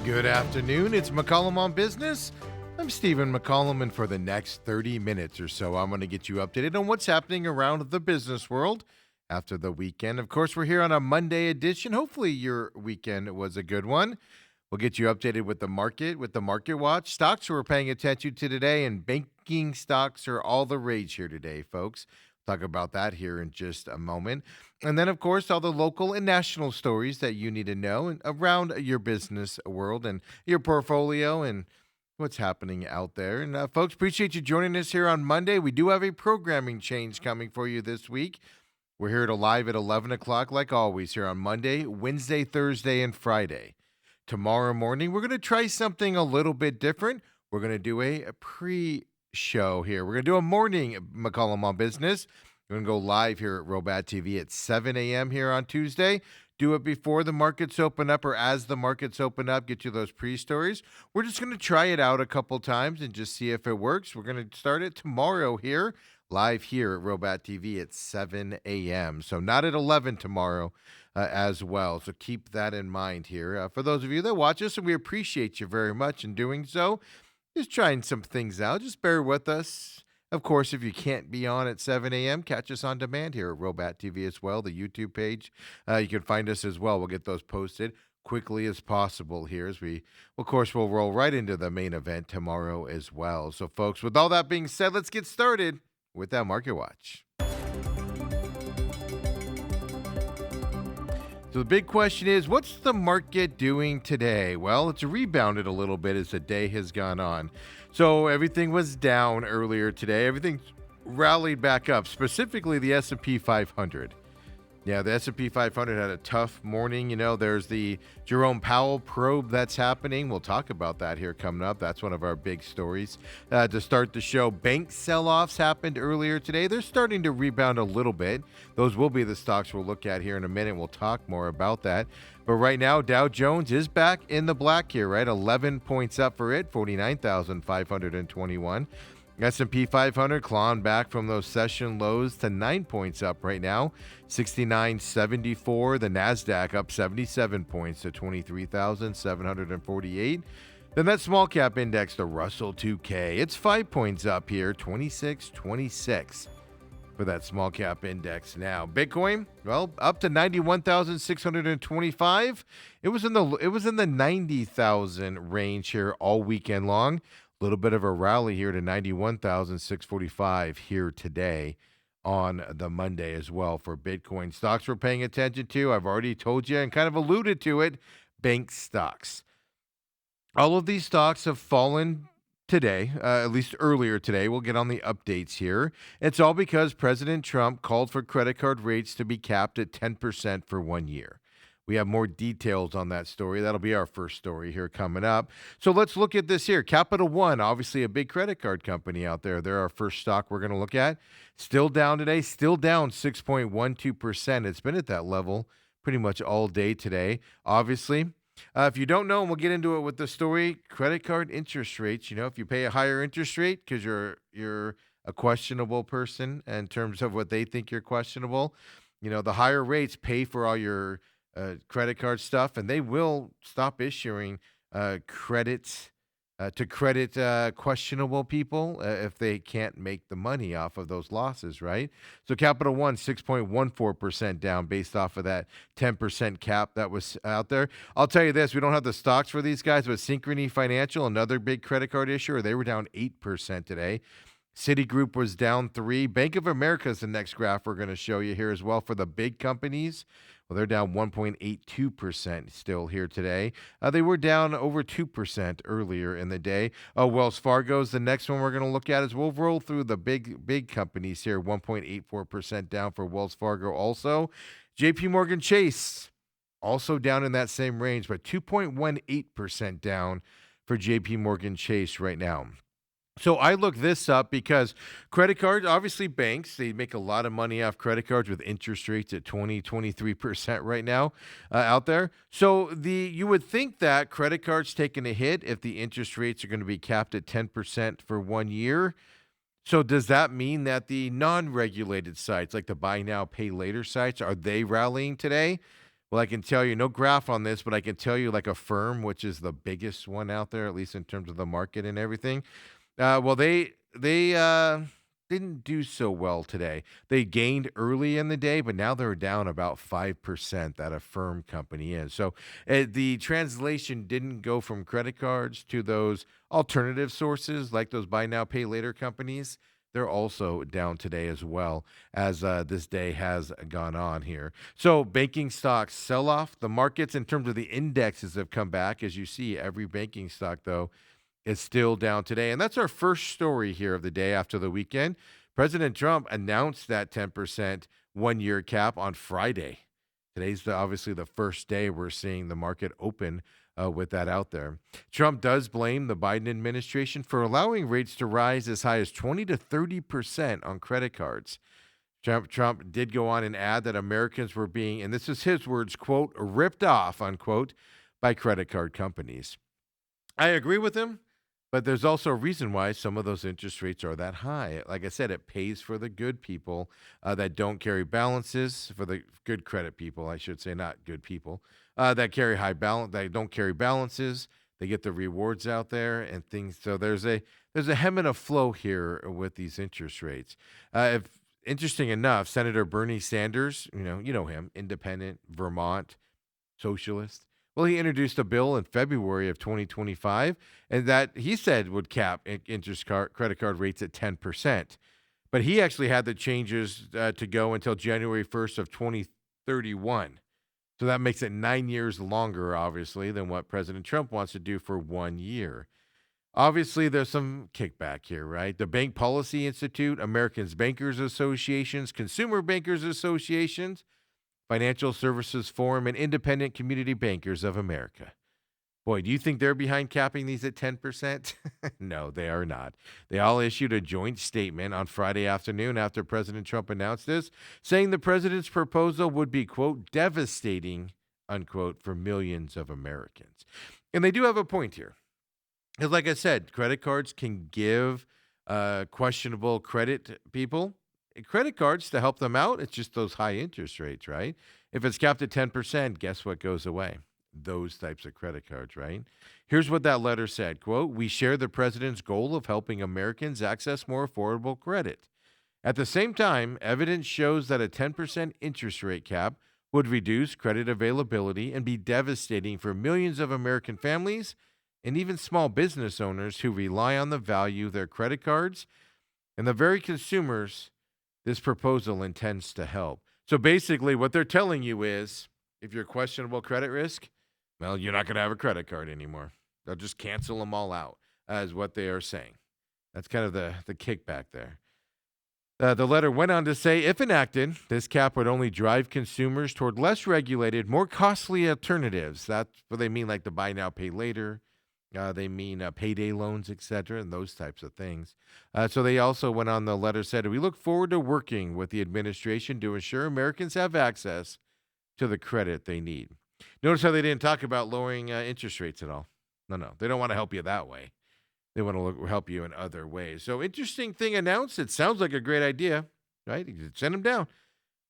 Good afternoon. It's McCollum on Business. I'm Stephen McCollum, and for the next 30 minutes or so, I'm going to get you updated on what's happening around the business world after the weekend. Of course, we're here on a Monday edition. Hopefully, your weekend was a good one. We'll get you updated with the market watch. Stocks we're paying attention to today, and banking stocks are all the rage here today, folks. Talk about that here in just a moment. And then, of course, all the local and national stories that you need to know and around your business world and your portfolio and what's happening out there. And, folks, appreciate you joining us here on Monday. We do have a programming change coming for you this week. We're here to live at 11 o'clock, like always, here on Monday, Wednesday, Thursday, and Friday. Tomorrow morning, we're going to try something a little bit different. We're going to do a pre-show here. We're going to do a morning McCollum on Business. We're going to go live here at Robat TV at 7 a.m. here on Tuesday. Do it before the markets open up or as the markets open up, get you those pre-stories. We're just going to try it out a couple times and just see if it works. We're going to start it tomorrow here, live here at Robat TV at 7 a.m. So not at 11 tomorrow as well. So keep that in mind here. For those of you that watch us, and we appreciate you very much in doing so, just trying some things out. Just bear with us. Of course, if you can't be on at 7 a.m., catch us on demand here at Robat TV as well, the YouTube page. You can find us as well. We'll get those posted quickly as possible here as we, of course, we'll roll right into the main event tomorrow as well. So, folks, with all that being said, let's get started with that Market Watch. So the big question is, what's the market doing today? Well, it's rebounded a little bit as the day has gone on. So everything was down earlier today. Everything rallied back up, specifically the S&P 500. Yeah, the S&P 500 had a tough morning. You know, there's the Jerome Powell probe that's happening. We'll talk about that here coming up. That's one of our big stories. To start the show, bank sell-offs happened earlier today. They're starting to rebound a little bit. Those will be the stocks we'll look at here in a minute. We'll talk more about that. But right now, Dow Jones is back in the black here, right? 11 points up for it, 49,521. S&P 500 clawing back from those session lows to 9 points up right now, 69.74. The NASDAQ up 77 points to 23,748. Then that small cap index, the Russell 2K, it's 5 points up here, 26.26 for that small cap index now. Bitcoin, well, up to 91,625. It was in the 90,000 range here all weekend long. Little bit of a rally here to 91,645 here today on the Monday as well for Bitcoin. Stocks we're paying attention to, I've already told you and kind of alluded to it, bank stocks. All of these stocks have fallen today, at least earlier today. We'll get on the updates here. It's all because President Trump called for credit card rates to be capped at 10% for 1 year. We have more details on that story. That'll be our first story here coming up. So let's look at this here. Capital One, obviously a big credit card company out there. They're our first stock we're going to look at. Still down today, still down 6.12%. It's been at that level pretty much all day today. Obviously, if you don't know, and we'll get into it with the story, credit card interest rates, you know, if you pay a higher interest rate because you're a questionable person in terms of what they think you're questionable, you know, the higher rates pay for all your credit card stuff, and they will stop issuing credits to credit questionable people if they can't make the money off of those losses, right? So Capital One, 6.14% down based off of that 10% cap that was out there. I'll tell you this, we don't have the stocks for these guys, but Synchrony Financial, another big credit card issuer, they were down 8% today. Citigroup was down 3%. Bank of America is the next graph we're going to show you here as well for the big companies. Well, they're down 1.82% still here today. They were down over 2% earlier in the day. Wells Fargo is the next one we're going to look at as we'll roll through the big companies here. 1.84% down for Wells Fargo also. JP Morgan Chase also down in that same range, but 2.18% down for JP Morgan Chase right now. So I looked this up because credit cards, obviously banks, they make a lot of money off credit cards with interest rates at 23% right now out there. So you would think that credit cards taking a hit if the interest rates are going to be capped at 10% for 1 year. So does that mean that the non-regulated sites, like the buy now, pay later sites, are they rallying today? Well, I can tell you, no graph on this, but I can tell you like a firm, which is the biggest one out there, at least in terms of the market and everything. Well, they didn't do so well today. They gained early in the day, but now they're down about 5% that a firm company is. So the translation didn't go from credit cards to those alternative sources like those buy now, pay later companies. They're also down today as well as this day has gone on here. So banking stocks sell off. The markets in terms of the indexes have come back. As you see, every banking stock, though, is still down today. And that's our first story here of the day after the weekend. President Trump announced that 10% 1 year cap on Friday. Today's obviously the first day we're seeing the market open with that out there. Trump does blame the Biden administration for allowing rates to rise as high as 20 to 30% on credit cards. Trump did go on and add that Americans were being, and this is his words, quote, ripped off, unquote, by credit card companies. I agree with him, but there's also a reason why some of those interest rates are that high. Like I said, it pays for the good people that don't carry balances, for the good credit people, I should say, not good people that carry high balance, that don't carry balances. They get the rewards out there and things. So there's a hem and a flow here with these interest rates. If interesting enough, Senator Bernie Sanders, you know him, independent, Vermont, socialist. Well, he introduced a bill in February of 2025, and that he said would cap credit card rates at 10%. But he actually had the changes to go until January 1st of 2031. So that makes it 9 years longer, obviously, than what President Trump wants to do for 1 year. Obviously, there's some kickback here, right? The Bank Policy Institute, Americans Bankers Associations, Consumer Bankers Associations, Financial Services Forum, and Independent Community Bankers of America. Boy, do you think they're behind capping these at 10%? No, they are not. They all issued a joint statement on Friday afternoon after President Trump announced this, saying the president's proposal would be, quote, devastating, unquote, for millions of Americans. And they do have a point here. Because, like I said, credit cards can give questionable credit people credit cards to help them out. It's just those high interest rates, right? If it's capped at 10%, guess what goes away? Those types of credit cards, right? Here's what that letter said, quote, we share the president's goal of helping Americans access more affordable credit. At the same time, evidence shows that a 10% interest rate cap would reduce credit availability and be devastating for millions of American families and even small business owners who rely on the value of their credit cards and the very consumers this proposal intends to help. So basically, what they're telling you is if you're questionable credit risk, well, you're not going to have a credit card anymore. They'll just cancel them all out, is what they are saying. That's kind of the kickback there. The letter went on to say, if enacted, this cap would only drive consumers toward less regulated, more costly alternatives. That's what they mean, like the buy now, pay later. They mean payday loans, etc., and those types of things. So they also went on the letter, said, we look forward to working with the administration to ensure Americans have access to the credit they need. Notice how they didn't talk about lowering interest rates at all. No. They don't want to help you that way. They want to help you in other ways. So interesting thing announced. It sounds like a great idea, right? You could send them down.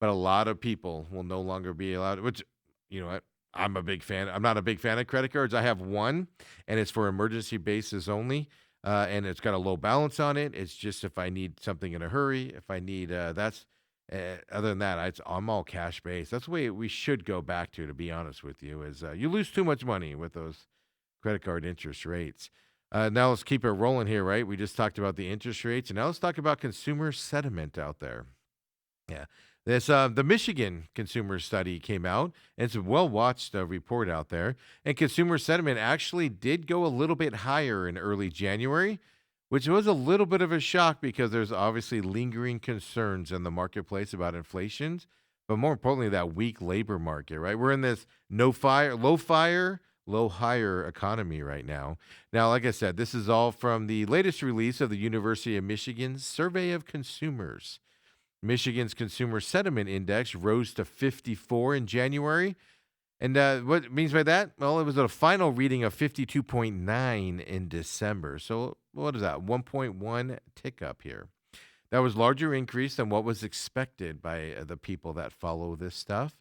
But a lot of people will no longer be allowed, which, you know what? I'm a big fan. I'm not a big fan of credit cards. I have one, and it's for emergency basis only, and it's got a low balance on it. It's just if I need something in a hurry, if I need other than that, I'm all cash based. That's the way we should go back to be honest with you, is you lose too much money with those credit card interest rates. Now let's keep it rolling here, right? We just talked about the interest rates, and now let's talk about consumer sentiment out there. Yeah. The Michigan consumer study came out, and it's a well-watched report out there. And consumer sentiment actually did go a little bit higher in early January, which was a little bit of a shock because there's obviously lingering concerns in the marketplace about inflation, but more importantly, that weak labor market, right? We're in this low fire, low hire economy right now. Now, like I said, this is all from the latest release of the University of Michigan's Survey of Consumers. Michigan's Consumer Sentiment Index rose to 54 in January. And what it means by that? Well, it was a final reading of 52.9 in December. So what is that? 1.1 tick up here. That was larger increase than what was expected by the people that follow this stuff.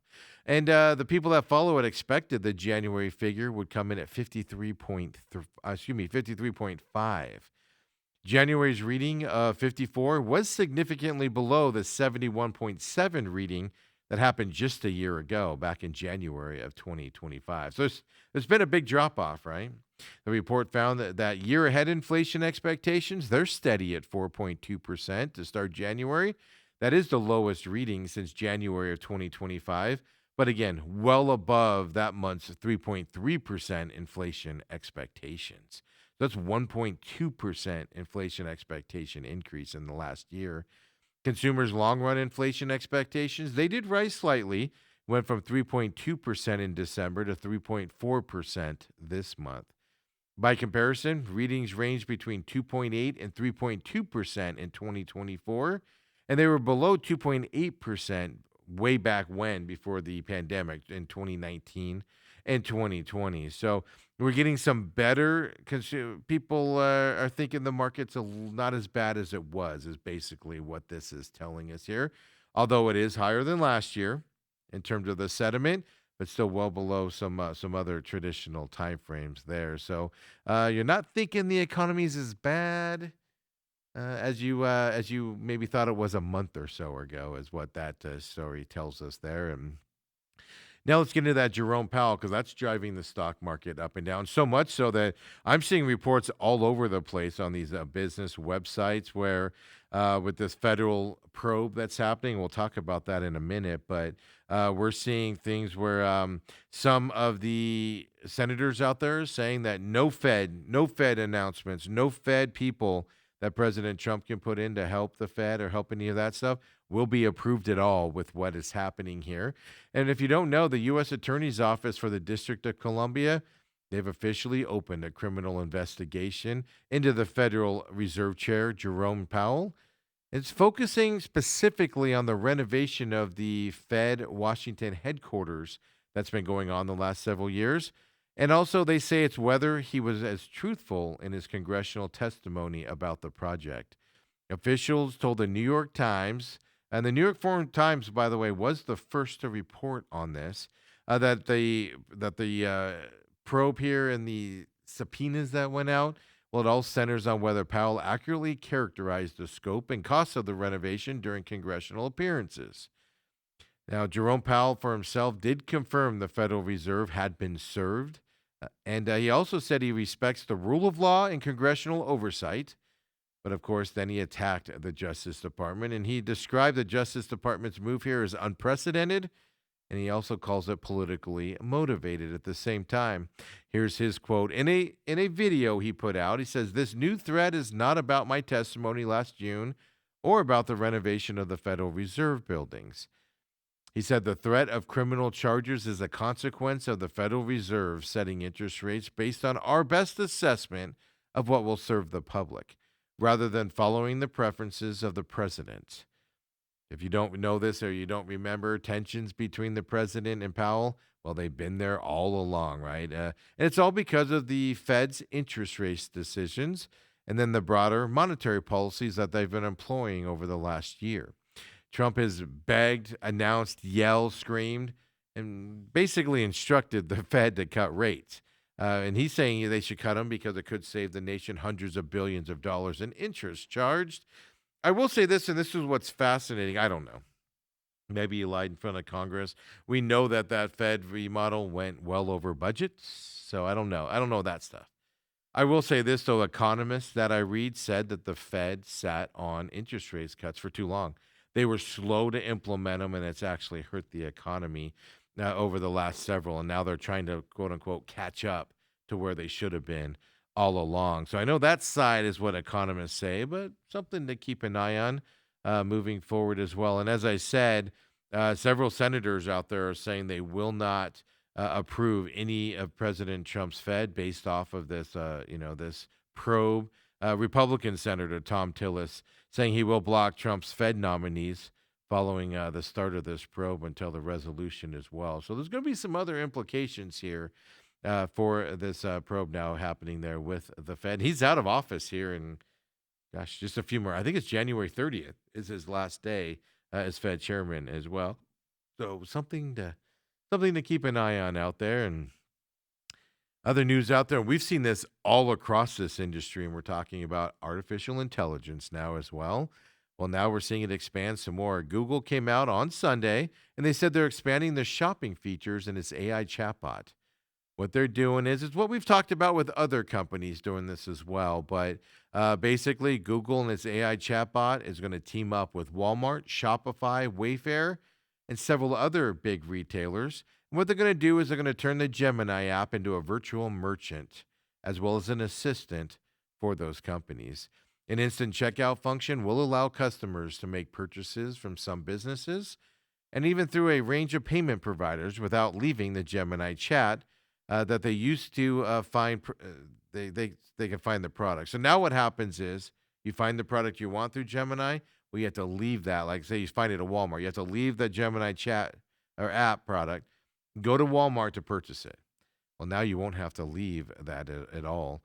And the people that follow it expected the January figure would come in at 53.5. January's reading of 54 was significantly below the 71.7 reading that happened just a year ago, back in January of 2025. So there's been a big drop off, right? The report found that year ahead inflation expectations, they're steady at 4.2% to start January. That is the lowest reading since January of 2025. But again, well above that month's 3.3% inflation expectations. That's 1.2% inflation expectation increase in the last year. Consumers' long-run inflation expectations, they did rise slightly, went from 3.2% in December to 3.4% this month. By comparison, readings ranged between 2.8 and 3.2% in 2024, and they were below 2.8% way back when, before the pandemic in 2019 and 2020. So we're getting some better. People are thinking the market's not as bad as it was, is basically what this is telling us here. Although it is higher than last year in terms of the sentiment, but still well below some other traditional time frames there. So you're not thinking the economy is as bad as you maybe thought it was a month or so ago, is what that story tells us there. And now let's get into that Jerome Powell, because that's driving the stock market up and down, so much so that I'm seeing reports all over the place on these business websites where, with this federal probe that's happening, we'll talk about that in a minute, but we're seeing things where some of the senators out there are saying that no Fed announcements, no Fed people that President Trump can put in to help the Fed or help any of that stuff will be approved at all with what is happening here. And if you don't know, the U.S. Attorney's Office for the District of Columbia, they've officially opened a criminal investigation into the Federal Reserve Chair, Jerome Powell. It's focusing specifically on the renovation of the Fed Washington headquarters that's been going on the last several years. And also, they say it's whether he was as truthful in his congressional testimony about the project. Officials told the New York Times, and the New York Foreign Times, by the way, was the first to report on this, that the probe here and the subpoenas that went out, well, it all centers on whether Powell accurately characterized the scope and costs of the renovation during congressional appearances. Now, Jerome Powell for himself did confirm the Federal Reserve had been served, and he also said he respects the rule of law and congressional oversight. But of course, then he attacked the Justice Department, and he described the Justice Department's move here as unprecedented, and he also calls it politically motivated at the same time. Here's his quote in a video he put out. He says, "This new threat is not about my testimony last June or about the renovation of the Federal Reserve buildings." He said the threat of criminal charges is a consequence of the Federal Reserve setting interest rates based on our best assessment of what will serve the public, rather than following the preferences of the president. If you don't know this or you don't remember tensions between the president and Powell, well, they've been there all along, right? And it's all because of the Fed's interest rate decisions and then the broader monetary policies that they've been employing over the last year. Trump has begged, announced, yelled, screamed, and basically instructed the Fed to cut rates. And he's saying they should cut them because it could save the nation hundreds of billions of dollars in interest charged. I will say this, and this is what's fascinating. I don't know. Maybe he lied in front of Congress. We know that Fed remodel went well over budget. So I don't know. I don't know that stuff. I will say this, though. Economists that I read said that the Fed sat on interest rates cuts for too long. They were slow to implement them, and it's actually hurt the economy over the last several. And now they're trying to, quote unquote, catch up to where they should have been all along. So I know that side is what economists say, but something to keep an eye on moving forward as well. And as I said, several senators out there are saying they will not approve any of President Trump's Fed based off of this, this probe. Republican Senator Tom Tillis saying he will block Trump's Fed nominees following the start of this probe until the resolution as well. So there's going to be some other implications here for this probe now happening there with the Fed. He's out of office here in, gosh, just a few more. I think it's January 30th is his last day as Fed chairman as well. So something to something to keep an eye on out there. And other news out there, we've seen this all across this industry, and we're talking about artificial intelligence now as well. Well, now we're seeing it expand some more. Google came out on Sunday, and they said they're expanding the shopping features in its AI chatbot. What they're doing is what we've talked about with other companies doing this as well. But basically, Google and its AI chatbot is going to team up with Walmart, Shopify, Wayfair, and several other big retailers. And what they're going to do is they're going to turn the Gemini app into a virtual merchant as well as an assistant for those companies. An instant checkout function will allow customers to make purchases from some businesses and even through a range of payment providers without leaving the Gemini chat that they used to find. They can find the product. So now what happens is you find the product you want through Gemini. Well, you have to leave that. Like say you find it at Walmart, you have to leave the Gemini chat or app product, go to Walmart to purchase it. Well, now you won't have to leave that at all.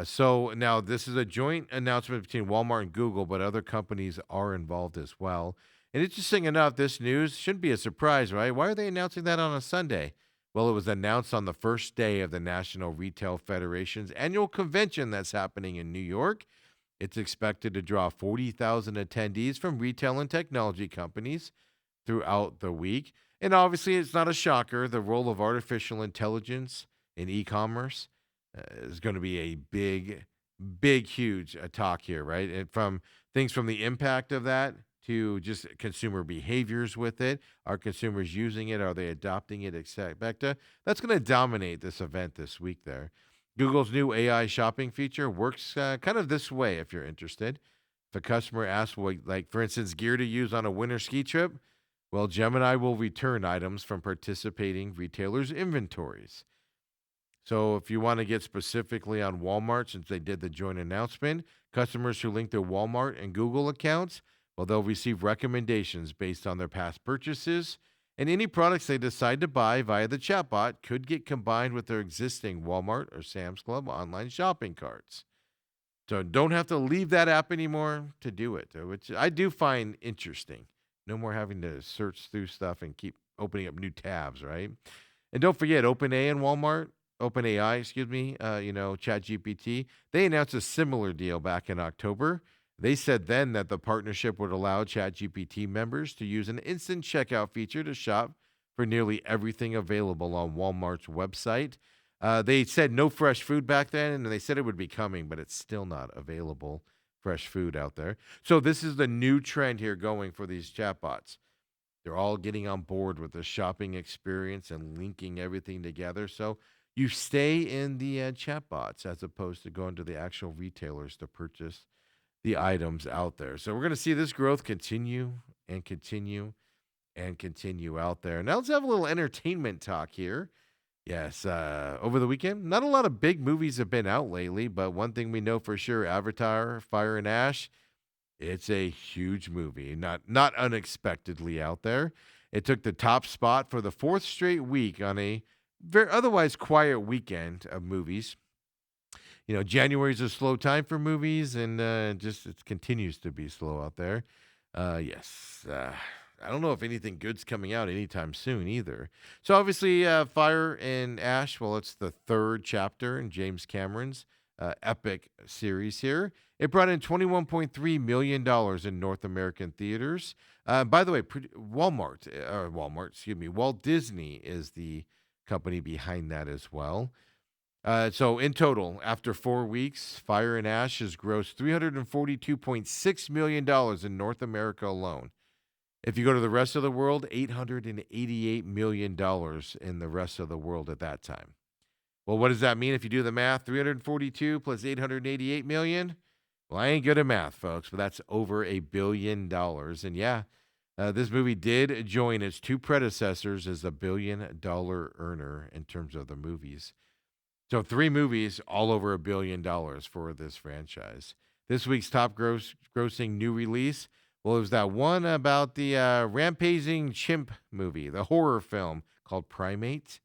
So now this is a joint announcement between Walmart and Google, but other companies are involved as well. And interesting enough, this news shouldn't be a surprise, right? Why are they announcing that on a Sunday? Well, it was announced on the first day of the National Retail Federation's annual convention that's happening in New York. It's expected to draw 40,000 attendees from retail and technology companies throughout the week. And obviously, it's not a shocker. The role of artificial intelligence in e commerce is going to be a big, huge talk here, right? And from things from the impact of that to just consumer behaviors with it. Are consumers using it? Are they adopting it? Etc. That's going to dominate this event this week there. Google's new AI shopping feature works kind of this way if you're interested. If a customer asks, like, for instance, gear to use on a winter ski trip, well, Gemini will return items from participating retailers' inventories. So if you want to get specifically on Walmart, since they did the joint announcement, customers who link their Walmart and Google accounts, well, they'll receive recommendations based on their past purchases, and any products they decide to buy via the chatbot could get combined with their existing Walmart or Sam's Club online shopping carts. So don't have to leave that app anymore to do it, which I do find interesting. No more having to search through stuff and keep opening up new tabs, right? And don't forget, OpenAI, excuse me, ChatGPT, they announced a similar deal back in October. They said then that the partnership would allow ChatGPT members to use an instant checkout feature to shop for nearly everything available on Walmart's website. They said no fresh food back then, and they said it would be coming, but it's still not available, fresh food out there. So this is the new trend here going for these chatbots. They're all getting on board with the shopping experience and linking everything together. So you stay in the chatbots as opposed to going to the actual retailers to purchase the items out there. So we're going to see this growth continue and continue and continue out there. Now let's have a little entertainment talk here. Yes, over the weekend, not a lot of big movies have been out lately, but one thing we know for sure, Avatar, Fire and Ash, it's a huge movie, not unexpectedly out there. It took the top spot for the fourth straight week on a very otherwise quiet weekend of movies. January is a slow time for movies, and just it continues to be slow out there. Yes, I don't know if anything good's coming out anytime soon either. So obviously, Fire and Ash. Well, it's the third chapter in James Cameron's epic series here. It brought in $21.3 million in North American theaters. By the way, Walt Disney is the company behind that as well. So in total, after 4 weeks, Fire and Ash has grossed $342.6 million in North America alone. If you go to the rest of the world, $888 million in the rest of the world at that time. Well, what does that mean if you do the math? 342 plus 888 million? Well, I ain't good at math, folks, but that's over $1 billion. And yeah, this movie did join its two predecessors as a $1 billion earner in terms of the movies. So 3 movies, all over $1 billion for this franchise. This week's top grossing new release, well, it was that one about the rampaging chimp movie, the horror film called Primate.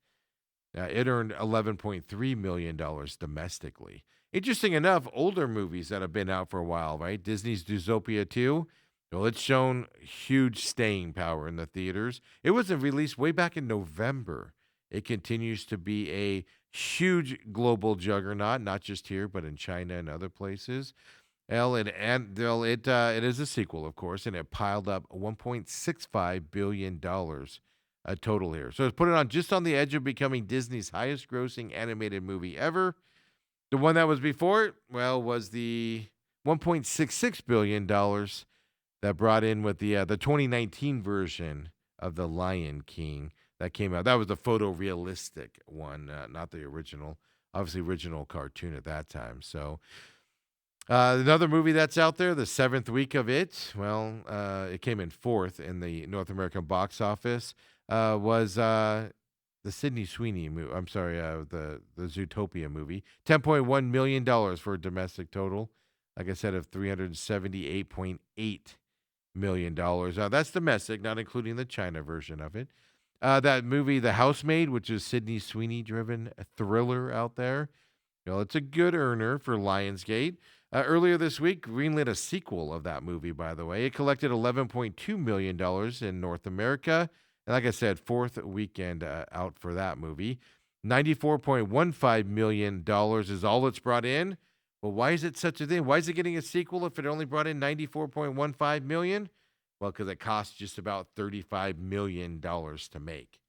It earned $11.3 million domestically. Interesting enough, older movies that have been out for a while, right? Disney's Zootopia 2, Well, it's shown huge staying power in the theaters. It was released way back in November. It continues to be a huge global juggernaut, not just here, but in China and other places. It is a sequel, of course, and it piled up $1.65 billion total here. So it's put it on just on the edge of becoming Disney's highest grossing animated movie ever. The one that was before it, well, was the $1.66 billion that brought in with the 2019 version of The Lion King that came out. That was the photorealistic one, not the original, obviously original cartoon at that time. So another movie that's out there, the seventh week of it. Well, it came in fourth in the North American box office. Was the Sydney Sweeney movie? I'm sorry, the Zootopia movie. $10.1 million for a domestic total. Like I said, of $378.8 million. That's domestic, not including the China version of it. That movie, The Housemaid, which is Sydney Sweeney driven thriller out there. Well, it's a good earner for Lionsgate. Earlier this week, greenlit a sequel of that movie, by the way. It collected $11.2 million in North America. And like I said, fourth weekend out for that movie. $94.15 million is all it's brought in. Well, why is it such a thing? Why is it getting a sequel if it only brought in $94.15 million? Well, because it cost just about $35 million to make,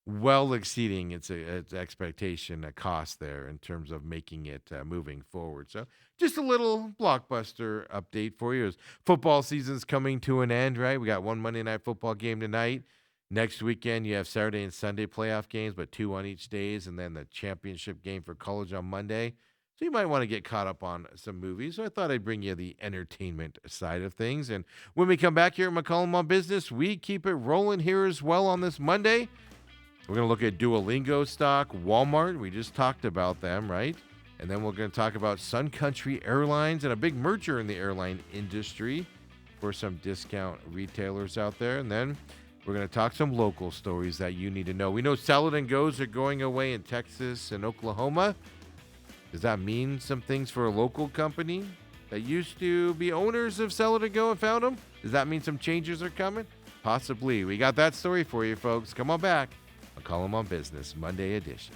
well exceeding its expectation, a cost there in terms of making it moving forward. So just a little blockbuster update for you as football season's coming to an end, right? We got one Monday Night Football game tonight. Next weekend, you have Saturday and Sunday playoff games, but two on each days, and then the championship game for college on Monday. So you might want to get caught up on some movies. So I thought I'd bring you the entertainment side of things. And when we come back here at McCollum on Business, we keep it rolling here as well on this Monday. We're going to look at Duolingo stock, Walmart. We just talked about them, right? And then we're going to talk about Sun Country Airlines and a big merger in the airline industry for some discount retailers out there. And then we're going to talk some local stories that you need to know. We know Salad and Goes are going away in Texas and Oklahoma. Does that mean some things for a local company that used to be owners of Salad and Go and found them? Does that mean some changes are coming? Possibly. We got that story for you, folks. Come on back. McCollum on Business, Monday edition.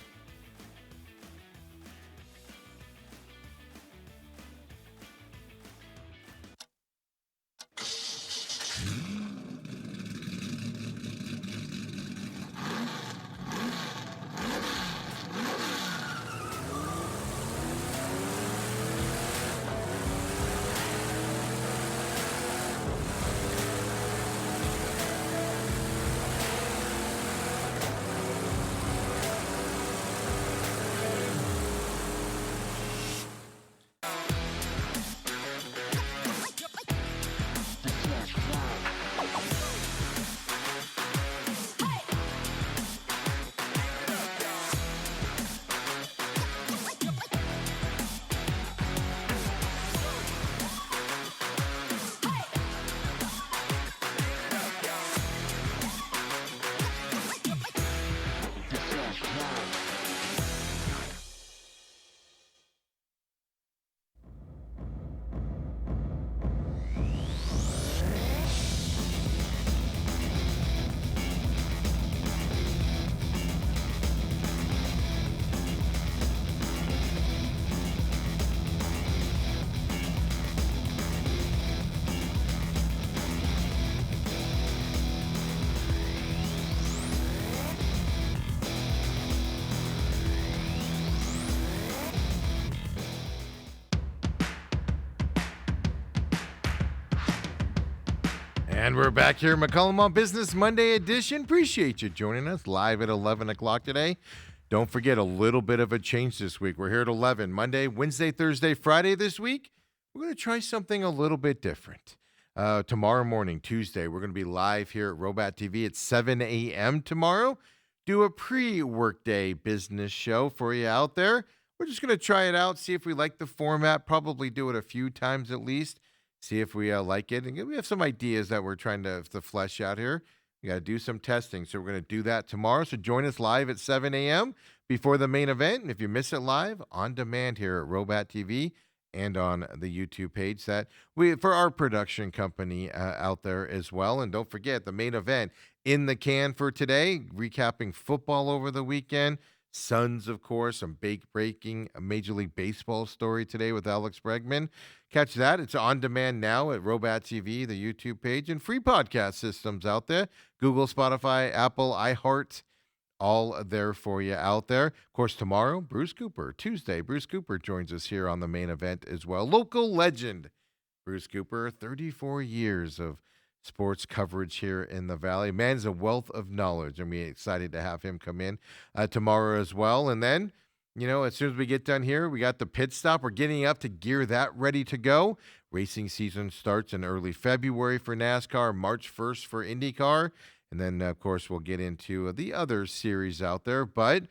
And we're back here, McCollum on Business Monday edition. Appreciate you joining us live at 11 o'clock today. Don't forget a little bit of a change this week. We're here at 11, Monday, Wednesday, Thursday, Friday this week. We're going to try something a little bit different. Tomorrow morning, Tuesday, we're going to be live here at Robot TV at 7 a.m. tomorrow. Do a pre-workday business show for you out there. We're just going to try it out, see if we like the format, probably do it a few times at least. See if we like it. And we have some ideas that we're trying to flesh out here. We got to do some testing. So we're going to do that tomorrow. So join us live at 7 a.m. before the main event. And if you miss it live, on demand here at Robot TV and on the YouTube page that we for our production company out there as well. And don't forget the main event in the can for today, recapping football over the weekend. Suns, of course, some breaking Major League Baseball story today with Alex Bregman. Catch that. It's on demand now at Robat TV, the YouTube page, and free podcast systems out there. Google, Spotify, Apple, iHeart, all there for you out there. Of course, tomorrow, Bruce Cooper. Tuesday, Bruce Cooper joins us here on the main event as well. Local legend, Bruce Cooper, 34 years of sports coverage here in the Valley. Man's a wealth of knowledge, and we're excited to have him come in tomorrow as well. And then, as soon as we get done here, we got the pit stop. We're getting up to gear that ready to go. Racing season starts in early February for NASCAR, March 1st for IndyCar. And then, of course, we'll get into the other series out there, but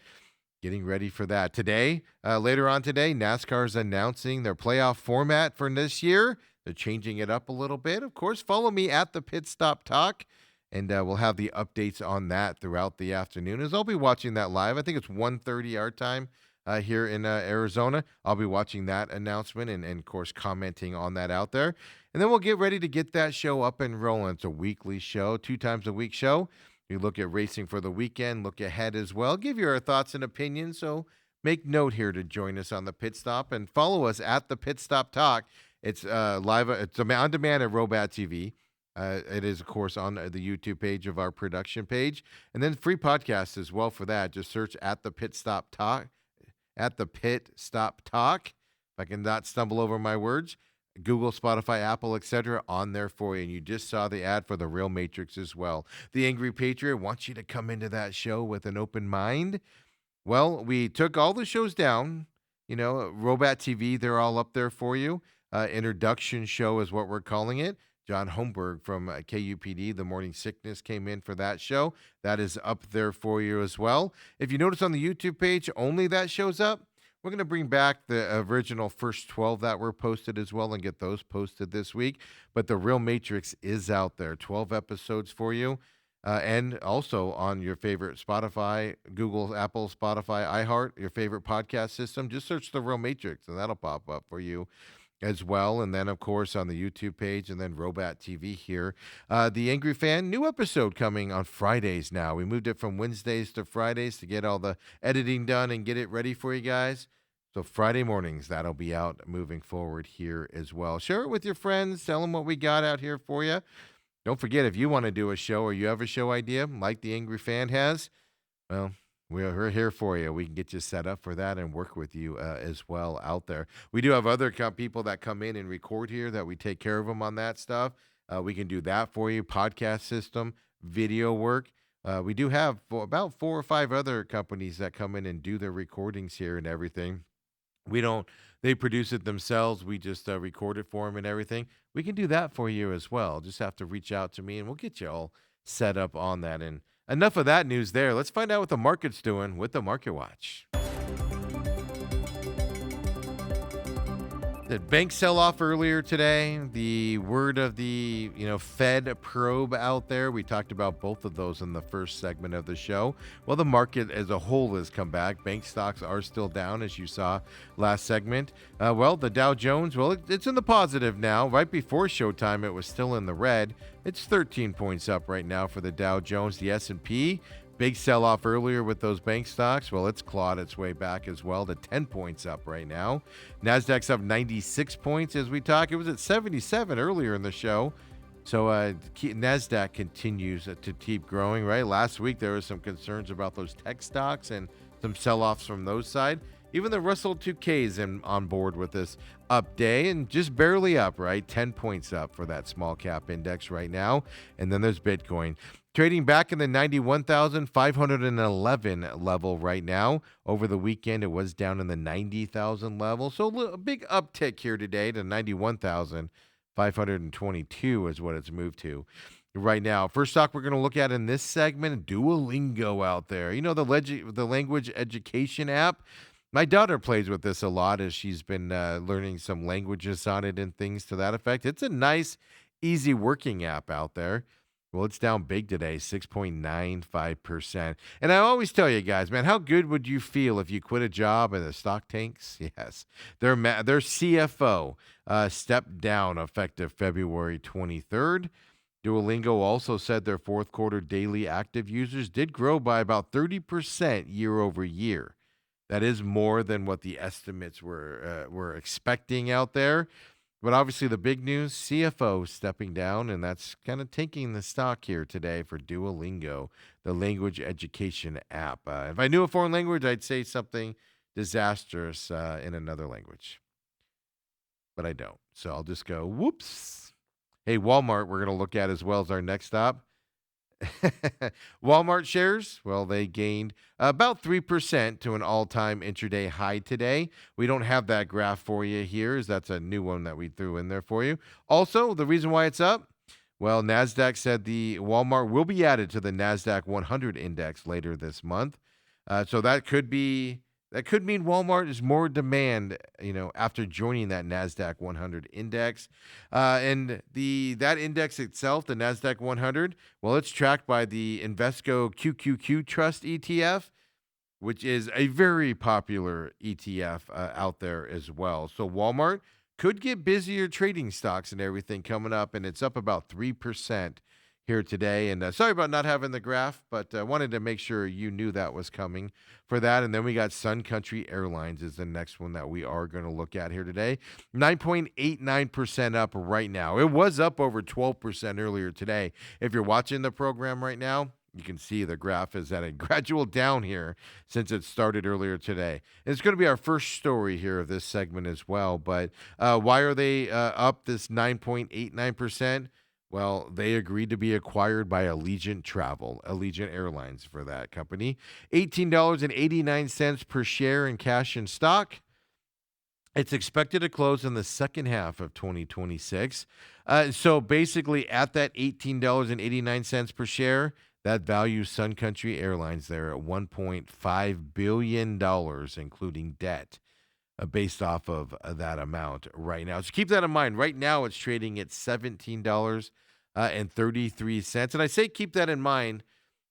getting ready for that. Today, later on today, NASCAR is announcing their playoff format for this year. They're changing it up a little bit. Of course, follow me at the Pit Stop Talk, and we'll have the updates on that throughout the afternoon, as I'll be watching that live. I think it's 1:30 our time here in Arizona. I'll be watching that announcement and, of course, commenting on that out there. And then we'll get ready to get that show up and rolling. It's a weekly show, 2 times a week show. We look at racing for the weekend, look ahead as well, give you our thoughts and opinions. So make note here to join us on the Pit Stop and follow us at the Pit Stop Talk. It's live. It's on demand at Robat TV. It is, of course, on the YouTube page of our production page, and then free podcasts as well for that. Just search at the Pit Stop Talk. At the Pit Stop Talk. If I can not stumble over my words. Google, Spotify, Apple, etc. on there for you. And you just saw the ad for the Real Matrix as well. The Angry Patriot wants you to come into that show with an open mind. Well, we took all the shows down. Robat TV, they're all up there for you. Introduction show is what we're calling it. John Holmberg from KUPD, The Morning Sickness, came in for that show. That is up there for you as well. If you notice on the YouTube page, only that shows up. We're going to bring back the original first 12 that were posted as well and get those posted this week. But the Real Matrix is out there, 12 episodes for you. And also on your favorite Spotify, Google, Apple, Spotify, iHeart, your favorite podcast system. Just search the Real Matrix and that'll pop up for you as well. And then, of course, on the YouTube page and then Robat TV here. The Angry Fan, new episode coming on Fridays now. We moved it from Wednesdays to Fridays to get all the editing done and get it ready for you guys. So Friday mornings, that'll be out moving forward here as well. Share it with your friends. Tell them what we got out here for you. Don't forget, if you want to do a show or you have a show idea like the Angry Fan has, well, we're here for you. We can get you set up for that and work with you as well out there. We do have other people that come in and record here that we take care of them on that stuff. We can do that for you. Podcast system, video work. We do have about 4 or 5 other companies that come in and do their recordings here and everything. They produce it themselves. We just record it for them and everything. We can do that for you as well. Just have to reach out to me and we'll get you all set up on that. And enough of that news there. Let's find out what the market's doing with the Market Watch. The bank sell-off earlier today, the word of the Fed probe out there. We talked about both of those in the first segment of the show. Well, the market as a whole has come back. Bank stocks are still down, as you saw last segment. The Dow Jones, it's in the positive now. Right before showtime, it was still in the red. It's 13 points up right now for the Dow Jones. The S&P, big sell-off earlier with those bank stocks. Well, it's clawed its way back as well to 10 points up right now. Nasdaq's up 96 points as we talk. It was at 77 earlier in the show. So Nasdaq continues to keep growing, right? Last week, there was some concerns about those tech stocks and some sell-offs from those side. Even the Russell 2K is on board with this up day and just barely up, right? 10 points up for that small cap index right now. And then there's Bitcoin. Trading back in the 91,511 level right now. Over the weekend, it was down in the 90,000 level. So a big uptick here today to 91,522 is what it's moved to right now. First stock we're going to look at in this segment, Duolingo out there. The language education app. My daughter plays with this a lot as she's been learning some languages on it and things to that effect. It's a nice, easy working app out there. Well, it's down big today, 6.95%. And I always tell you guys, man, how good would you feel if you quit a job and the stock tanks? Yes. Their CFO stepped down effective February 23rd. Duolingo also said their fourth quarter daily active users did grow by about 30% year over year. That is more than what the estimates were expecting out there. But obviously, the big news: CFO stepping down, and that's kind of taking the stock here today for Duolingo, the language education app. If I knew a foreign language, I'd say something disastrous in another language, but I don't. So I'll just go, whoops. Hey, Walmart, we're going to look at as well as our next stop. Walmart shares, well, they gained about 3% to an all time intraday high today. We don't have that graph for you here, as that's a new one that we threw in there for you. Also, the reason why it's up, well, NASDAQ said the Walmart will be added to the NASDAQ 100 index later this month. So that could mean Walmart is more demand, after joining that Nasdaq 100 index, and that index itself, the Nasdaq 100. Well, it's tracked by the Invesco QQQ Trust ETF, which is a very popular ETF out there as well. So Walmart could get busier trading stocks and everything coming up, and it's up about 3% here today. And sorry about not having the graph, but I wanted to make sure you knew that was coming for that. And then we got Sun Country Airlines is the next one that we are going to look at here today. 9.89% up right now. It was up over 12% earlier today. If you're watching the program right now, you can see the graph is at a gradual down here since it started earlier today. And it's going to be our first story here of this segment as well. But why are they up this 9.89%? Well, they agreed to be acquired by Allegiant Airlines for that company. $18.89 per share in cash and stock. It's expected to close in the second half of 2026. So basically, at that $18.89 per share, that values Sun Country Airlines there at $1.5 billion, including debt, based off of that amount right now. So keep that in mind. Right now, it's trading at $17.33. And I say keep that in mind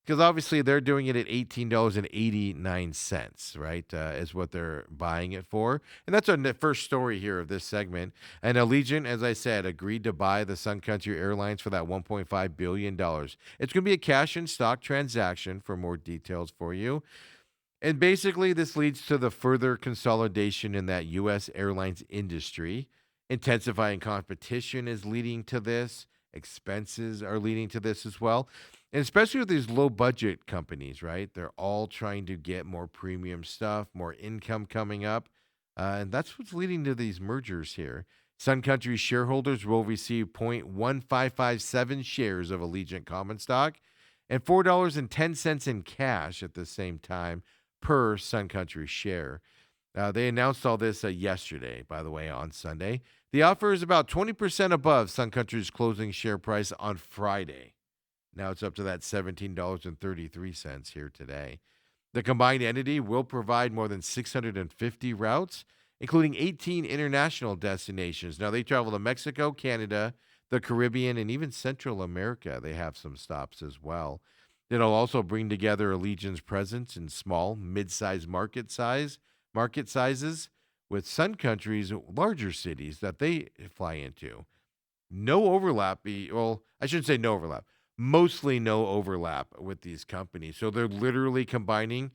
because obviously they're doing it at $18.89, right, is what they're buying it for. And that's our first story here of this segment. And Allegiant, as I said, agreed to buy the Sun Country Airlines for that $1.5 billion. It's going to be a cash and stock transaction for more details for you. And basically, this leads to the further consolidation in that U.S. airlines industry. Intensifying competition is leading to this. Expenses are leading to this as well. And especially with these low budget companies, right? They're all trying to get more premium stuff, more income coming up. And that's what's leading to these mergers here. Sun Country shareholders will receive 0.1557 shares of Allegiant common stock and $4.10 in cash at the same time per Sun Country share. They announced all this yesterday, by the way, on Sunday. The offer is about 20% above Sun Country's closing share price on Friday. Now it's up to that $17.33 here today. The combined entity will provide more than 650 routes, including 18 international destinations. Now they travel to Mexico, Canada, the Caribbean, and even Central America. They have some stops as well. It'll also bring together Allegiant's presence in small, mid-sized market sizes with Sun Country's larger cities that they fly into. No overlap. Well, I shouldn't say no overlap. Mostly no overlap with these companies. So they're literally combining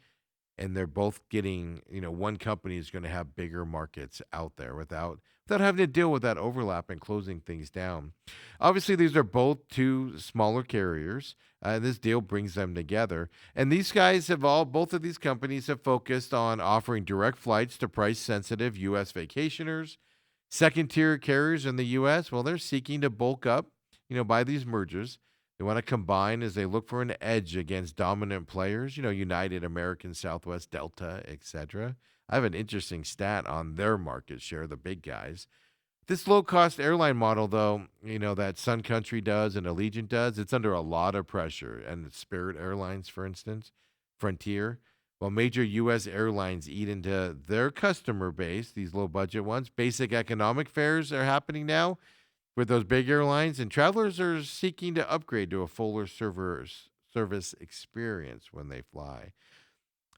and they're both getting, one company is going to have bigger markets out there without having to deal with that overlap and closing things down. Obviously, these are both two smaller carriers. This deal brings them together. And these guys both of these companies have focused on offering direct flights to price-sensitive U.S. vacationers. Second-tier carriers in the U.S., well, they're seeking to bulk up, by these mergers. They want to combine as they look for an edge against dominant players, United, American, Southwest, Delta, etc. I have an interesting stat on their market share, the big guys. This low-cost airline model, though, that Sun Country does and Allegiant does, it's under a lot of pressure. And Spirit Airlines, for instance, Frontier, while major U.S. airlines eat into their customer base, these low-budget ones, basic economic fares are happening now. with those big airlines, and travelers are seeking to upgrade to a fuller service experience when they fly.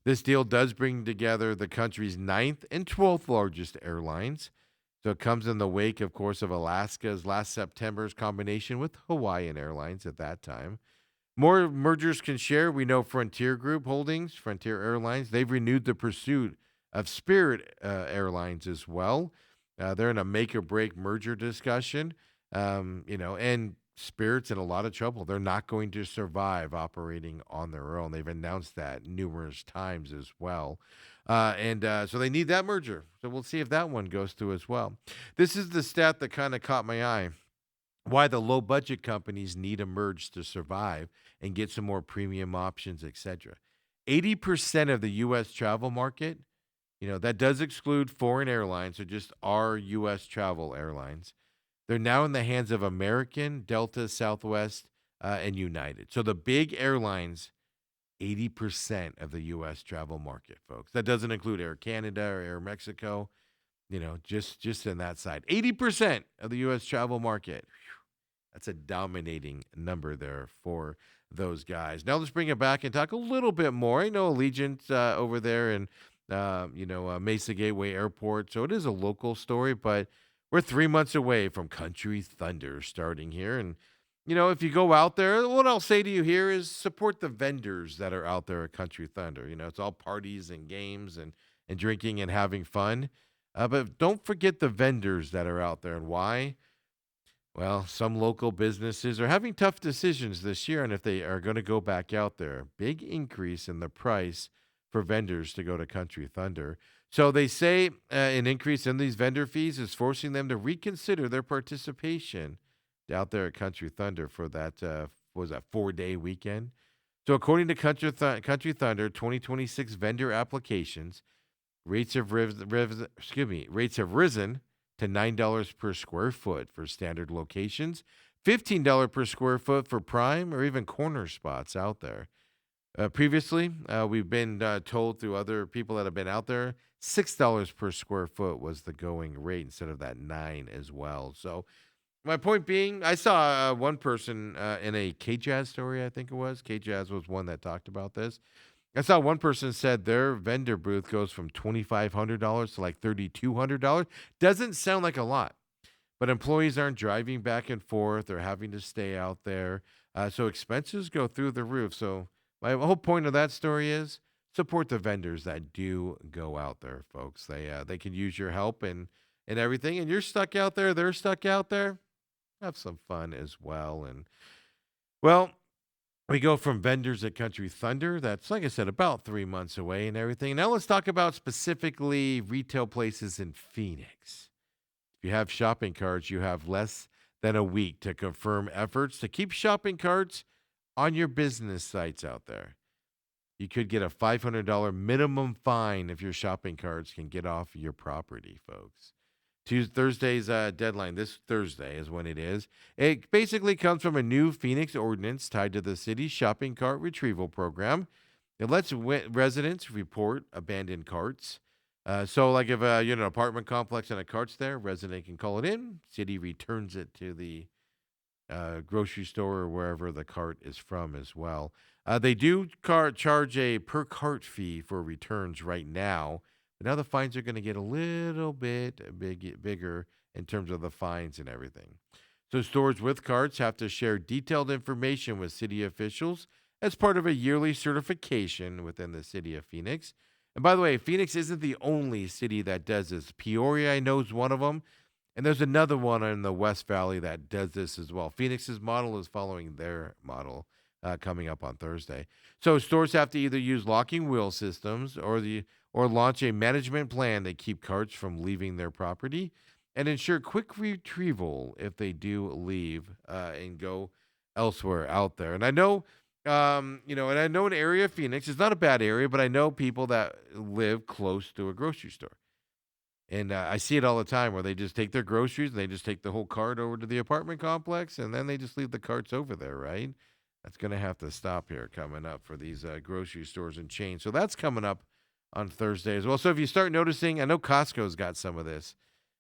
This deal does bring together the country's ninth and 12th largest airlines. So it comes in the wake, of course, of Alaska's last September's combination with Hawaiian Airlines at that time. More mergers can share. We know Frontier Group Holdings, Frontier Airlines, they've renewed the pursuit of Spirit Airlines as well. They're in a make or break merger discussion, and Spirit's in a lot of trouble. They're not going to survive operating on their own. They've announced that numerous times as well. So they need that merger. So we'll see if that one goes through as well. This is the stat that kind of caught my eye, why the low budget companies need a merge to survive and get some more premium options, etc. 80% of the US travel market, that does exclude foreign airlines, or just our US travel airlines. They're now in the hands of American, Delta, Southwest, and United. So the big airlines, 80% of the US travel market, folks. That doesn't include Air Canada or Air Mexico, just in that side. 80% of the US travel market. That's a dominating number there for those guys. Now let's bring it back and talk a little bit more. I know Allegiant over there in Mesa Gateway Airport, so it is a local story, but we're 3 months away from Country Thunder starting here. And if you go out there, what I'll say to you here is support the vendors that are out there at Country Thunder. It's all parties and games and drinking and having fun. But don't forget the vendors that are out there. And why? Well, some local businesses are having tough decisions this year, and if they are going to go back out there, big increase in the price for vendors to go to Country Thunder. So they say an increase in these vendor fees is forcing them to reconsider their participation out there at Country Thunder for that, what was that, 4-day weekend? So according to Country Thunder, 2026 vendor applications, rates have risen to $9 per square foot for standard locations, $15 per square foot for prime or even corner spots out there. Previously, we've been told through other people that have been out there, $6 per square foot was the going rate instead of that 9 as well. So my point being, I saw one person in a K-Jazz story, I think it was. K-Jazz was one that talked about this. I saw one person said their vendor booth goes from $2,500 to like $3,200. Doesn't sound like a lot, but employees aren't driving back and forth or having to stay out there. So expenses go through the roof. So my whole point of that story is support the vendors that do go out there, folks. They can use your help and everything. And you're stuck out there. They're stuck out there. Have some fun as well. And well, we go from vendors at Country Thunder. That's, like I said, about 3 months away and everything. Now let's talk about specifically retail places in Phoenix. If you have shopping carts, you have less than a week to confirm efforts to keep shopping carts on your business sites out there. You could get a $500 minimum fine if your shopping carts can get off your property, folks. Thursday's deadline, this Thursday is when it is. It basically comes from a new Phoenix ordinance tied to the city's shopping cart retrieval program. It lets residents report abandoned carts. So like if you're in an apartment complex and a cart's there, resident can call it in. City returns it to the grocery store or wherever the cart is from as well. They do charge a per cart fee for returns right now. But now the fines are going to get a little bit bigger in terms of the fines and everything. So stores with carts have to share detailed information with city officials as part of a yearly certification within the city of Phoenix. And by the way, Phoenix isn't the only city that does this. Peoria, I know, is one of them. And there's another one in the West Valley that does this as well. Phoenix's model is following their model coming up on Thursday. So stores have to either use locking wheel systems or launch a management plan that keep carts from leaving their property and ensure quick retrieval if they do leave and go elsewhere out there. And I know, and I know an area of Phoenix, it's not a bad area, but I know people that live close to a grocery store. And I see it all the time where they just take their groceries and they just take the whole cart over to the apartment complex and then they just leave the carts over there, right? That's going to have to stop here coming up for these grocery stores and chains. So that's coming up on Thursday as well. So if you start noticing, I know Costco's got some of this.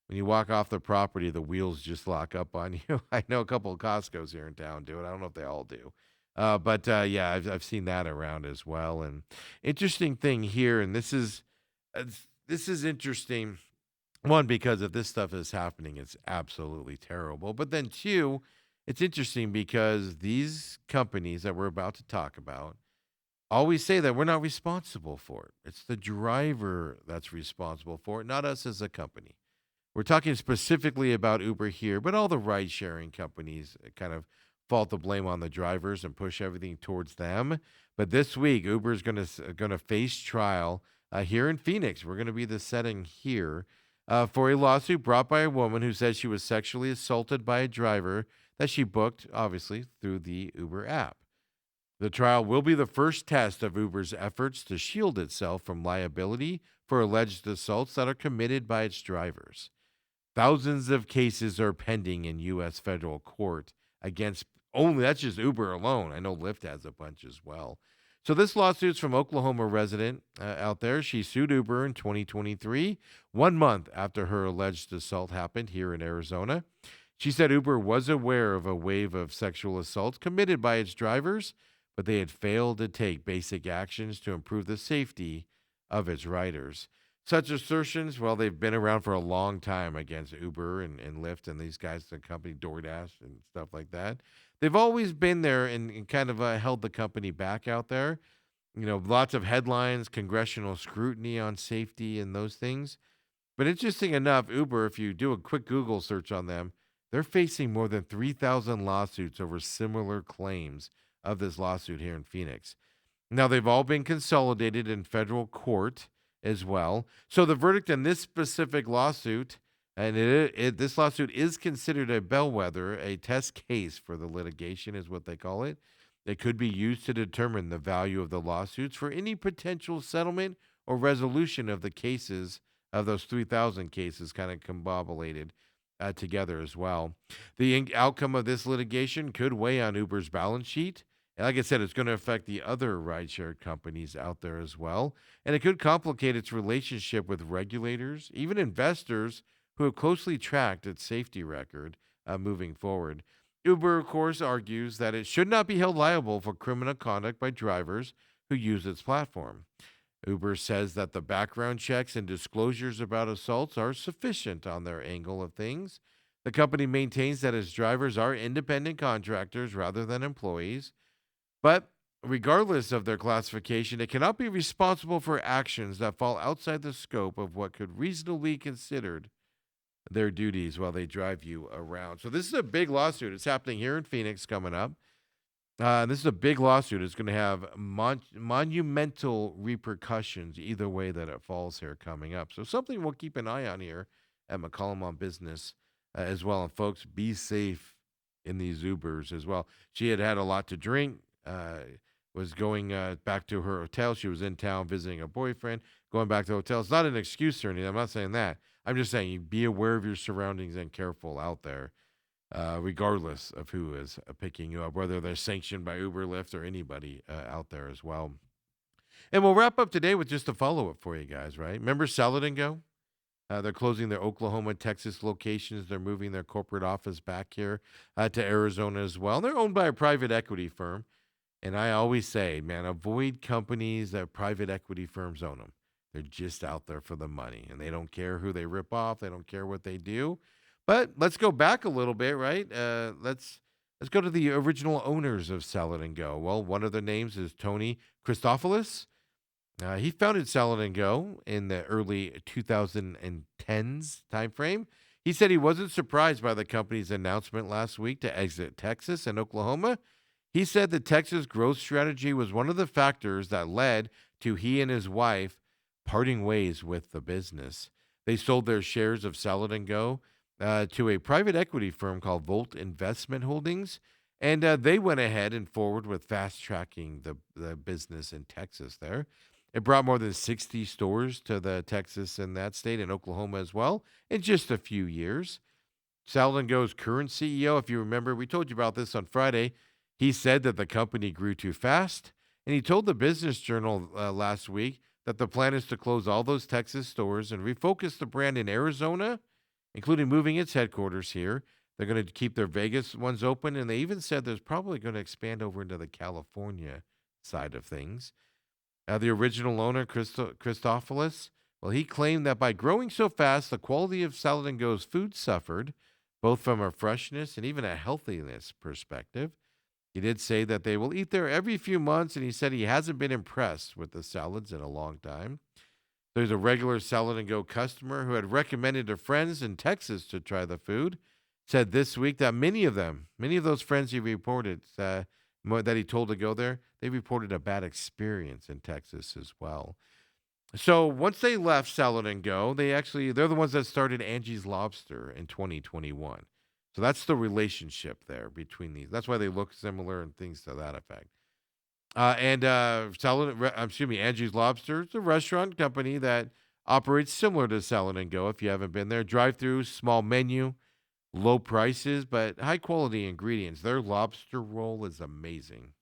When you walk off the property, the wheels just lock up on you. I know a couple of Costco's here in town do it. I don't know if they all do. But yeah, I've seen that around as well. And interesting thing here, and this is interesting. One, because if this stuff is happening, it's absolutely terrible. But then two, it's interesting because these companies that we're about to talk about always say that we're not responsible for it. It's the driver that's responsible for it, not us as a company. We're talking specifically about Uber here, but all the ride sharing companies kind of fault the blame on the drivers and push everything towards them. But this week, Uber is going to face trial here in Phoenix. We're going to be the setting here for a lawsuit brought by a woman who says she was sexually assaulted by a driver that she booked, obviously, through the Uber app. The trial will be the first test of Uber's efforts to shield itself from liability for alleged assaults that are committed by its drivers. Thousands of cases are pending in U.S. federal court against only, that's just Uber alone. I know Lyft has a bunch as well. So this lawsuit's from Oklahoma resident out there. She sued Uber in 2023, 1 month after her alleged assault happened here in Arizona. She said Uber was aware of a wave of sexual assaults committed by its drivers, but they had failed to take basic actions to improve the safety of its riders. Such assertions, well, they've been around for a long time against Uber and Lyft and these guys, the company DoorDash and stuff like that. They've always been there and kind of held the company back out there. You know, lots of headlines, congressional scrutiny on safety and those things. But interesting enough, Uber, if you do a quick Google search on them, they're facing more than 3,000 lawsuits over similar claims of this lawsuit here in Phoenix. Now, they've all been consolidated in federal court as well. So the verdict in this specific lawsuit, and this lawsuit is considered a bellwether, a test case for the litigation is what they call it. It could be used to determine the value of the lawsuits for any potential settlement or resolution of the cases, of those 3,000 cases kind of combobulated together as well. The outcome of this litigation could weigh on Uber's balance sheet. And like I said, it's going to affect the other rideshare companies out there as well. And it could complicate its relationship with regulators, even investors who have closely tracked its safety record moving forward. Uber, of course, argues that it should not be held liable for criminal conduct by drivers who use its platform. Uber says that the background checks and disclosures about assaults are sufficient on their angle of things. The company maintains that its drivers are independent contractors rather than employees. But regardless of their classification, it cannot be responsible for actions that fall outside the scope of what could reasonably be considered their duties while they drive you around. So this is a big lawsuit. It's happening here in Phoenix coming up. This is a big lawsuit. It's going to have monumental repercussions either way that it falls here coming up. So something we'll keep an eye on here at McCollum on Business as well. And folks, be safe in these Ubers as well. She had had a lot to drink. Was going back to her hotel. She was in town visiting a boyfriend, going back to the hotel. It's not an excuse or anything. I'm not saying that. I'm just saying be aware of your surroundings and careful out there, regardless of who is picking you up, whether they're sanctioned by Uber, Lyft, or anybody out there as well. And we'll wrap up today with just a follow-up for you guys, right? Remember Salad and Go? They're closing their Oklahoma and Texas locations. They're moving their corporate office back here to Arizona as well. They're owned by a private equity firm. And I always say, man, avoid companies that private equity firms own them. They're just out there for the money, and they don't care who they rip off. They don't care what they do. But let's go back a little bit, right? Let's go to the original owners of Salad and Go. Well, one of their names is Tony Christophilus. He founded Salad and Go in the early 2010s timeframe. He said he wasn't surprised by the company's announcement last week to exit Texas and Oklahoma. He said the Texas growth strategy was one of the factors that led to he and his wife parting ways with the business. They sold their shares of Salad and Go to a private equity firm called Volt Investment Holdings, and they went ahead and forward with fast tracking the business in Texas there. It brought more than 60 stores to the Texas and that state and Oklahoma as well in just a few years. Salad and Go's current CEO, if you remember, we told you about this on Friday. He said that the company grew too fast, and he told the Business Journal last week that the plan is to close all those Texas stores and refocus the brand in Arizona including moving its headquarters here. They're going to keep their Vegas ones open, and they even said there's probably going to expand over into the California side of things. The original owner, Christophilus, well, he claimed that by growing so fast, the quality of Salad and Go's food suffered, both from a freshness and even a healthiness perspective. He did say that they will eat there every few months, and he said he hasn't been impressed with the salads in a long time. There's a regular Salad and Go customer who had recommended to friends in Texas to try the food. Said this week that many of those friends he reported that he told to go there, they reported a bad experience in Texas as well. So once they left Salad and Go, they're the ones that started Angie's Lobster in 2021. So that's the relationship there between these. That's why they look similar and things to that effect. Angie's Lobster is a restaurant company that operates similar to Salad and Go. If you haven't been there, drive-through, small menu, low prices, but high quality ingredients. Their lobster roll is amazing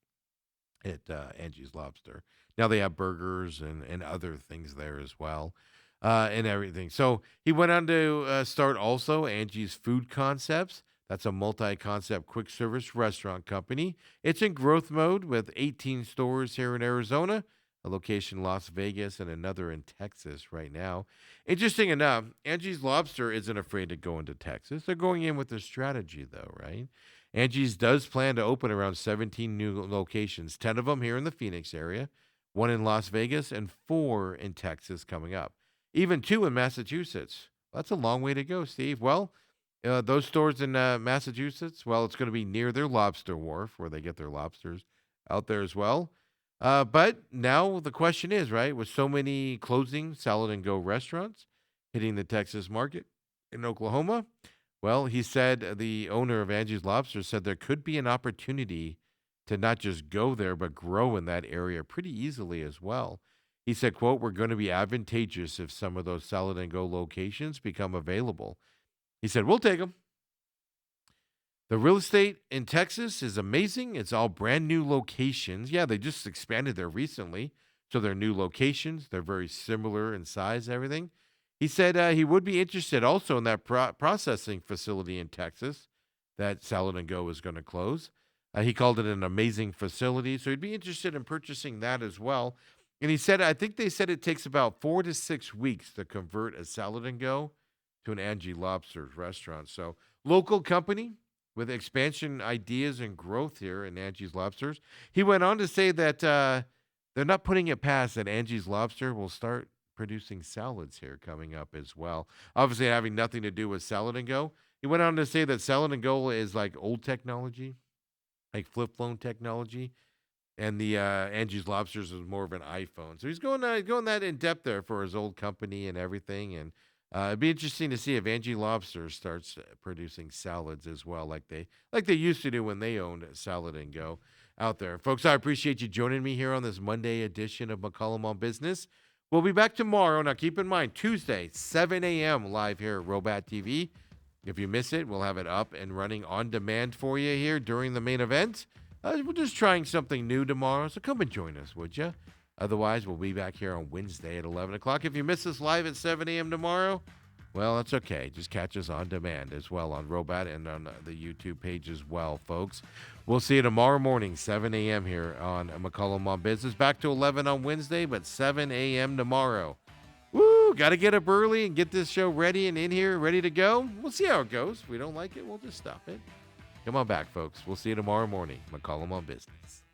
at Angie's Lobster. Now they have burgers and other things there as well, and everything. So he went on to start also Angie's Food Concepts. That's a multi-concept quick service restaurant company. It's in growth mode with 18 stores here in Arizona, a location in Las Vegas, and another in Texas right now. Interesting enough, Angie's Lobster isn't afraid to go into Texas. They're going in with a strategy, though, right? Angie's does plan to open around 17 new locations, 10 of them here in the Phoenix area, one in Las Vegas, and 4 in Texas coming up. Even 2 in Massachusetts. That's a long way to go, Steve. Well, those stores in Massachusetts, well, it's going to be near their lobster wharf where they get their lobsters out there as well. But now the question is, right, with so many closing Salad and Go restaurants hitting the Texas market in Oklahoma, well, he said the owner of Angie's Lobster said there could be an opportunity to not just go there, but grow in that area pretty easily as well. He said, quote, we're going to be advantageous if some of those Salad and Go locations become available. He said, we'll take them. The real estate in Texas is amazing. It's all brand new locations. Yeah, they just expanded there recently. So they're new locations. They're very similar in size, everything. He said he would be interested also in that processing facility in Texas that Salad and Go is going to close. He called it an amazing facility. So he'd be interested in purchasing that as well. And he said, I think they said it takes about 4 to 6 weeks to convert a Salad and Go to an Angie Lobster's restaurant. So local company with expansion ideas and growth here in Angie's Lobsters. He went on to say that they're not putting it past that Angie's Lobster will start producing salads here coming up as well. Obviously having nothing to do with Salad and Go. He went on to say that Salad and Go is like old technology, like flip phone technology. And the Angie's Lobsters is more of an iPhone. So he's going that in depth there for his old company and everything. And it'd be interesting to see if Angie Lobster starts producing salads as well, like they used to do when they owned Salad and Go out there. Folks, I appreciate you joining me here on this Monday edition of McCollum on Business. We'll be back tomorrow. Now, keep in mind, Tuesday, 7 a.m. live here at Robat TV. If you miss it, we'll have it up and running on demand for you here during the main event. We're just trying something new tomorrow, so come and join us, would you? Otherwise, we'll be back here on Wednesday at 11 o'clock. If you miss us live at 7 a.m. tomorrow, well, that's okay. Just catch us on demand as well on Robat and on the YouTube page as well, folks. We'll see you tomorrow morning, 7 a.m. here on McCollum on Business. Back to 11 on Wednesday, but 7 a.m. tomorrow. Woo! Got to get up early and get this show ready and in here, ready to go. We'll see how it goes. If we don't like it, we'll just stop it. Come on back, folks. We'll see you tomorrow morning. McCollum on Business.